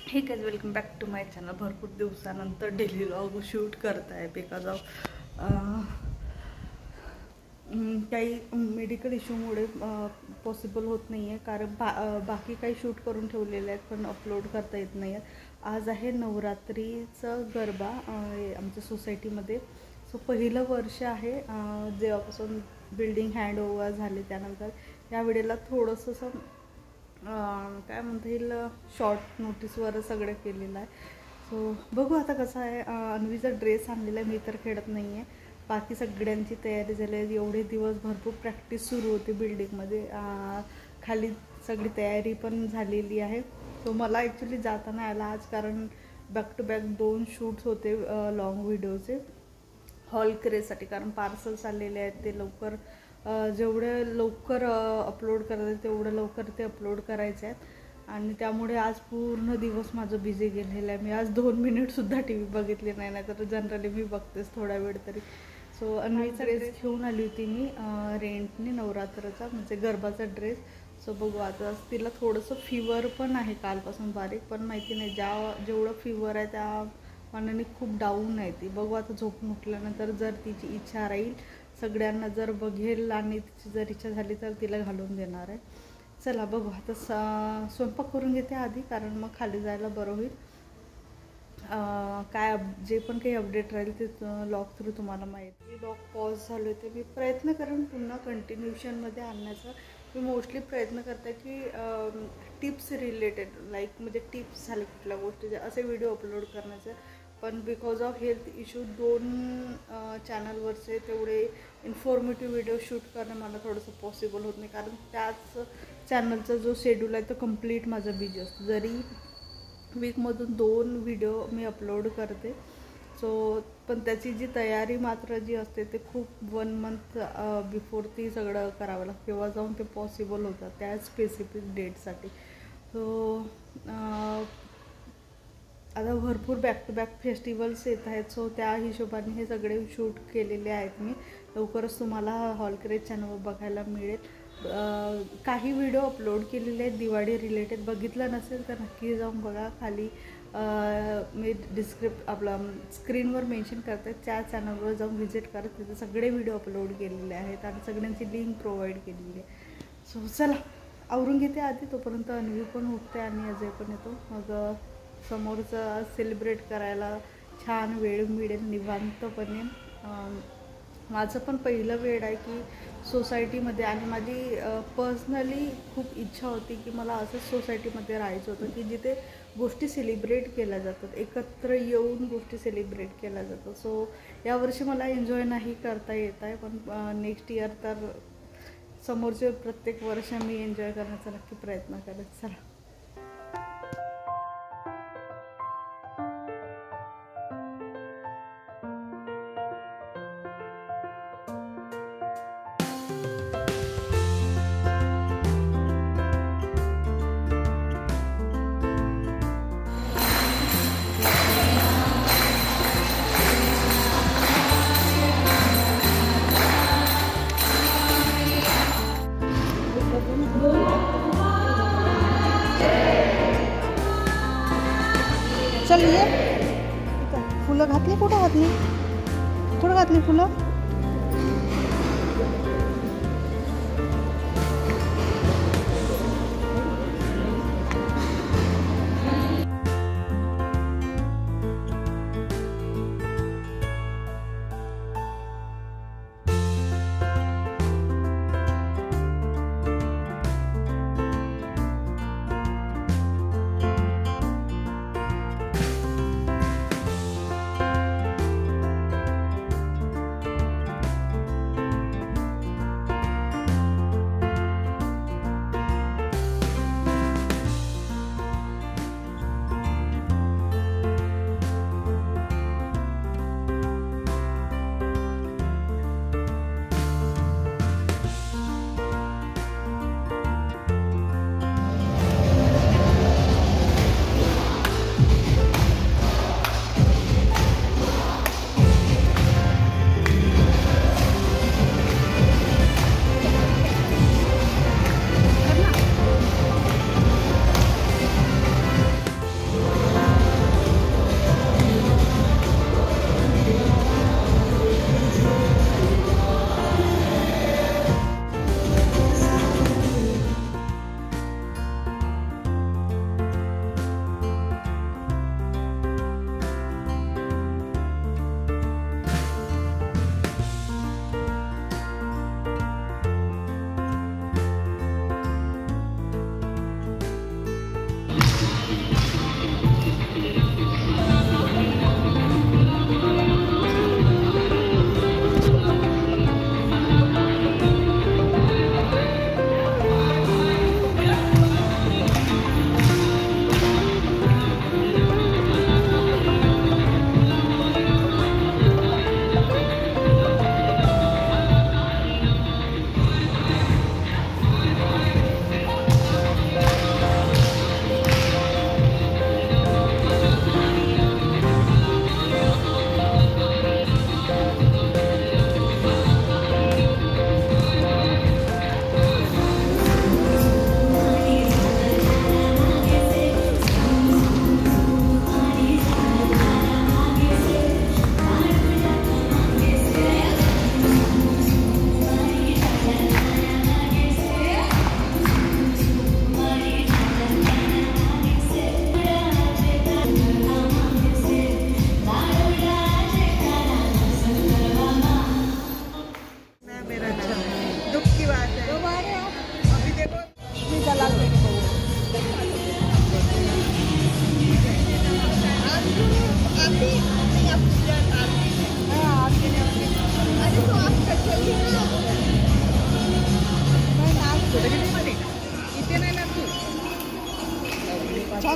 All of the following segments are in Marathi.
हे guys, welcome back to my channel. भरपूर दिवसानंतर डेली व्लॉग शूट करत आहे बिकॉज ऑफ काही मेडिकल इश्यूमुळे पॉसिबल होत नाही आहे. कारण बाकी काही शूट करून ठेवलेले आहेत पण अपलोड करता येत नाही आहेत. आज आहे नवरात्रीचं गरबा आमच्या सोसायटीमध्ये. सो पहिलं वर्ष आहे जेव्हापासून बिल्डिंग हँडओव्हर झाले. त्यानंतर या वेळेला थोडंसं काय म्हणता येईल शॉर्ट नोटीसवर सगळं केलेलं आहे. सो बघू आता कसं आहे. अन्वीचा ड्रेस आणलेला आहे. मी तर खेळत नाही आहे. बाकी सगळ्यांची तयारी झाली आहे. एवढे दिवस भरपूर प्रॅक्टिस सुरू होती बिल्डिंगमध्ये. खाली सगळी तयारी पण झालेली आहे. सो मला ॲक्च्युली जाता नाही आला आज, कारण बॅक टू बॅक 2 शूट्स होते लॉंग व्हिडिओचे हॉल क्रेजसाठी. कारण पार्सल्स आलेले आहेत, ते लवकर जेवढं लवकर अपलोड करायचं तेवढं लवकर ते अपलोड करायचे आहेत. आणि त्यामुळे आज पूर्ण दिवस माझं बिझी गेलेलं आहे. मी आज 2 मिनिटसुद्धा टी व्ही बघितली नाही, तर जनरली मी बघतेच थोडा वेळ तरी. सो अन्वीचा ड्रेस घेऊन आली होती मी रेंटने, नवरात्राचा म्हणजे गरबाचा ड्रेस. सो बघू आता. तिला थोडंसं फीवर पण आहे कालपासून बारीक, पण माहिती नाही जेवढं फीवर आहे त्या मनाने खूप डाऊन आहे ती. बघू आता झोपून उठल्यानंतर जर तिची इच्छा राहील, सगळ्यांना जर बघेल आणि तिची जर इच्छा झाली तर तिला घालून देणार आहे. चला बघू आता. स्वयंपाक करून घेते आधी, कारण मग खाली जायला बरं होईल. काय जे पण काही अपडेट राहील ते लॉग थ्रू तुम्हाला माहिती. लॉग पॉज झाले होते. मी प्रयत्न करेन पुन्हा कंटिन्यूशनमध्ये आणण्याचा. मी मोस्टली प्रयत्न करते की टिप्स रिलेटेड लाईक म्हणजे टिप्स झाले कुठल्या गोष्टीचे असे व्हिडिओ अपलोड करण्याचे. पण बिकॉज ऑफ हेल्थ इश्यू 2 चॅनलवरचे तेवढे इन्फॉर्मेटिव्ह व्हिडिओ शूट करणं मला थोडंसं पॉसिबल होत नाही. कारण त्याच चॅनलचा जो शेड्यूल आहे तो कम्प्लीट माझा बिझी असतो. जरी वीकमधून 2 व्हिडिओ मी अपलोड करते. सो पण त्याची जी तयारी मात्र जी असते ते खूप 1 मंथ बिफोर ती सगळं करावं लागतं. तेव्हा जाऊन ते पॉसिबल होतं त्या स्पेसिफिक डेटसाठी. सो आता भरपूर बॅक टू बॅक फेस्टिवल्स येत आहेत. सो त्या हिशोबाने हे सगळे शूट केलेले आहेत मी. लवकरच तुम्हाला हॉल क्रेज चॅनलवर बघायला मिळेल. काही व्हिडिओ अपलोड केलेले आहेत दिवाळी रिलेटेड. बघितलं नसेल तर नक्की जाऊन बघा. खाली मी आपला स्क्रीनवर मेन्शन करते, त्या चॅनलवर जाऊन व्हिजिट करा. तिथे सगळे व्हिडिओ अपलोड केलेले आहेत आणि सगळ्यांची लिंक प्रोव्हाइड केलेली आहे. सो चला आवरून घेते आधी, तोपर्यंत अन्वी पण उठते आणि अजय पण येतो. मग समोरचं सेलिब्रेट करायला छान वेळ मिळेल निवांतपणे. माझं पण पहिलं वेळ आहे की सोसायटीमध्ये, आणि माझी पर्सनली खूप इच्छा होती की मला असंच सोसायटीमध्ये राहायचं होतं की जिथे गोष्टी सेलिब्रेट केल्या जातात, एकत्र येऊन गोष्टी सेलिब्रेट केल्या जातात. सो यावर्षी मला एन्जॉय नाही करता येत आहे, पण नेक्स्ट इयर तर समोरचे प्रत्येक वर्ष मी एन्जॉय करण्याचा नक्की प्रयत्न करेन. चला. चल ये. फुलं घातली, कुठं घातली फुलं?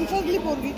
कॉन्फर्टली पोरगी